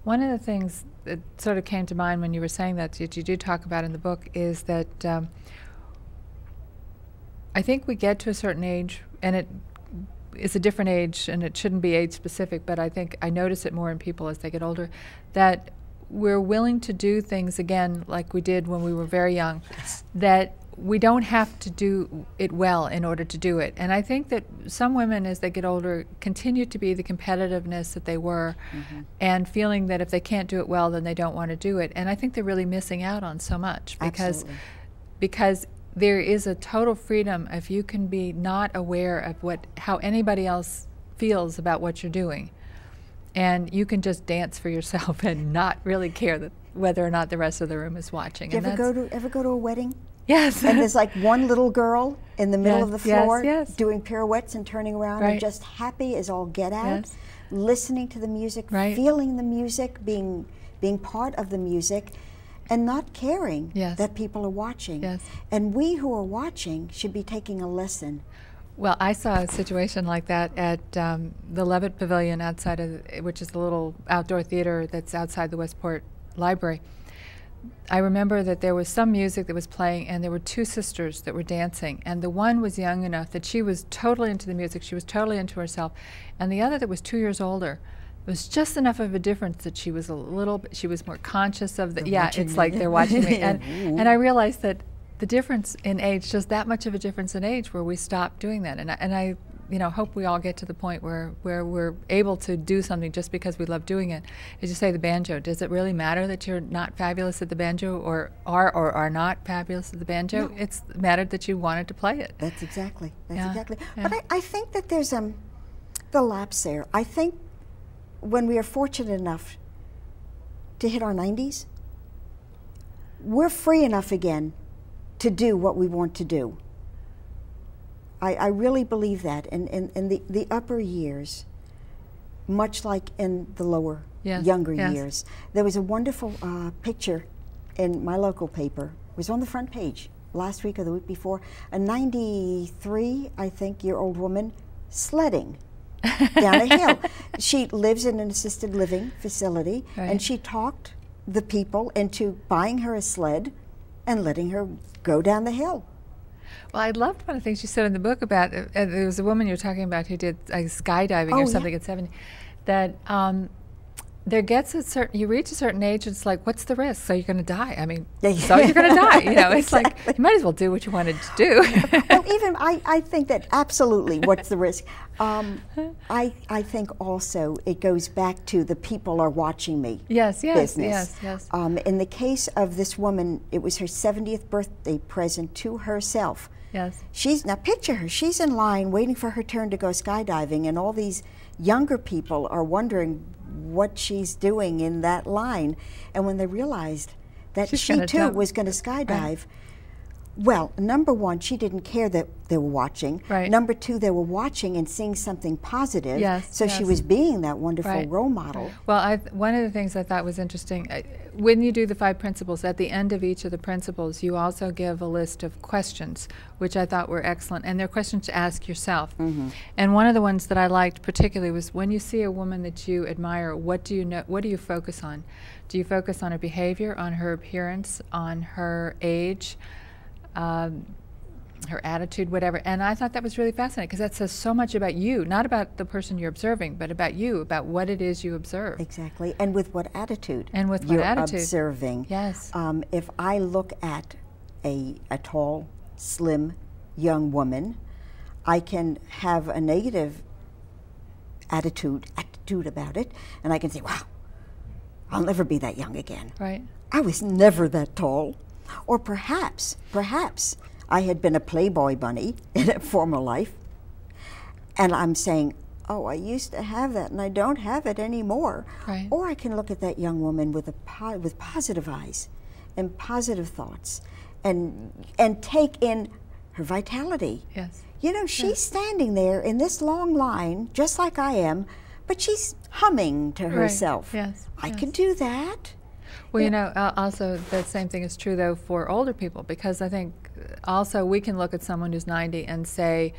One of the things that sort of came to mind when you were saying that you do talk about in the book is that I think we get to a certain age, and it is a different age, and it shouldn't be age specific, but I think I notice it more in people as they get older, that we're willing to do things again like we did when we were very young, that we don't have to do it well in order to do it. And I think that some women, as they get older, continue to be the competitiveness that they were, and feeling that if they can't do it well, then they don't want to do it. And I think they're really missing out on so much, because there is a total freedom if you can be not aware of how anybody else feels about what you're doing. And you can just dance for yourself and not really care whether or not the rest of the room is watching. Do you ever go to a wedding? Yes. And there's like one little girl in the middle of the floor doing pirouettes and turning around and just happy as all get out, listening to the music, feeling the music, being part of the music, and not caring that people are watching. And we who are watching should be taking a lesson. Well, I saw a situation like that at the Levitt Pavilion outside of, which is the little outdoor theater that's outside the Westport Library. I remember that there was some music that was playing, and there were two sisters that were dancing, and the one was young enough that she was totally into the music, she was totally into herself, and the other that was 2 years older, it was just enough of a difference that she was she was more conscious of the, it's like they're watching me, and I realized that the difference in age, just that much of a difference in age, where we stop doing that, and I hope we all get to the point where we're able to do something just because we love doing it. As you say, the banjo, does it really matter that you're not fabulous at the banjo, or are not fabulous at the banjo? No. It's mattered that you wanted to play it. That's exactly. But I think that there's the lapse there. I think when we are fortunate enough to hit our 90s, we're free enough again to do what we want to do. I really believe that. In the upper years, much like in the lower, younger years, there was a wonderful picture in my local paper. It was on the front page last week or the week before. A 93, I think, year-old woman sledding down a hill. She lives in an assisted living facility, and she talked the people into buying her a sled and letting her go down the hill. Well, I loved one of the things you said in the book about, there was a woman you were talking about who did skydiving or something at 70, that there gets you reach a certain age, and it's like, what's the risk? So you're going to die. I mean, so you're going to die. It's like, you might as well do what you wanted to do. Well, even I think that absolutely, what's the risk? I think also it goes back to the people are watching me business. Yes. In the case of this woman, it was her 70th birthday present to herself. Yes. Now picture her, she's in line waiting for her turn to go skydiving, and all these younger people are wondering what she's doing in that line. And when they realized that she too was going to skydive, well, number one, she didn't care that they were watching. Number two, they were watching and seeing something positive. So she was being that wonderful role model. Well, one of the things I thought was interesting, when you do the 5 principles, at the end of each of the principles, you also give a list of questions, which I thought were excellent. And they're questions to ask yourself. And one of the ones that I liked particularly was, when you see a woman that you admire, what do you focus on? Do you focus on her behavior, on her appearance, on her age, her attitude, whatever? And I thought that was really fascinating, because that says so much about you, not about the person you're observing, but about you, about what it is you observe. Exactly, and with what attitude you're observing. Yes. If I look at a tall, slim, young woman, I can have a negative attitude about it, and I can say, wow, I'll never be that young again. I was never that tall. Or perhaps I had been a Playboy bunny in a former life, and I'm saying, oh, I used to have that, and I don't have it anymore. Or I can look at that young woman with positive eyes and positive thoughts, and take in her vitality. She's standing there in this long line, just like I am, but she's humming to herself. I could do that. Well, also that same thing is true, though, for older people, because I think also we can look at someone who's 90 and say,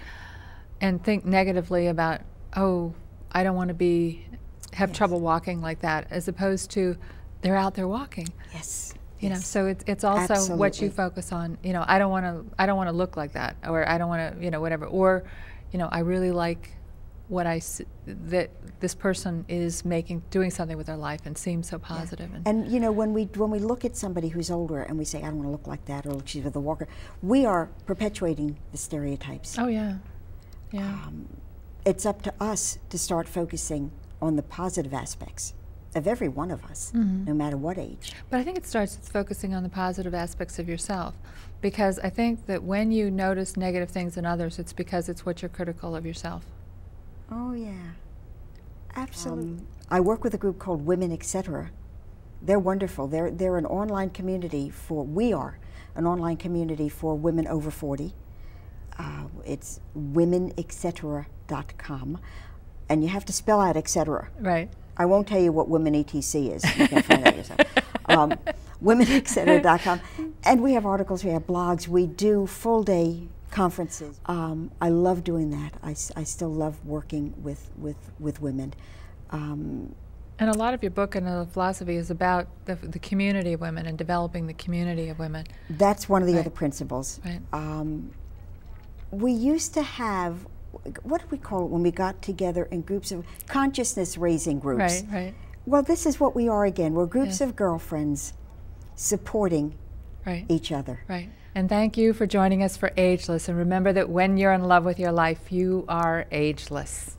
and think negatively about, oh, I don't want to be have trouble walking like that, as opposed to they're out there walking. Yes. You know, so it's also Absolutely. what you focus on. You know, I don't want to look like that, or I don't want to, you know, whatever. Or, you know, I really like what that this person is doing something with their life and seems so positive. Yeah. And you know, when we look at somebody who's older and we say, I don't want to look like that, or she's with a walker, we are perpetuating the stereotypes. Oh yeah, yeah. It's up to us to start focusing on the positive aspects of every one of us, no matter what age. But I think it starts with focusing on the positive aspects of yourself, because I think that when you notice negative things in others, it's because it's what you're critical of yourself. Oh yeah, absolutely. I work with a group called Women, Etc. They're wonderful. They're an online community we are an online community for women over 40. It's womenetc.com, and you have to spell out etc. Right. I won't tell you what Women ETC is. You can find out yourself. Womenetc.com, and we have articles, we have blogs, we do full-day conferences. I love doing that. I still love working with women. And a lot of your book and the philosophy is about the community of women and developing the community of women. That's one of the other principles. Right. We used to have, what do we call it when we got together in groups of consciousness-raising groups? Right, right. Well, this is what we are again. We're groups of girlfriends supporting each other. Right. And thank you for joining us for Ageless. And remember that when you're in love with your life, you are ageless.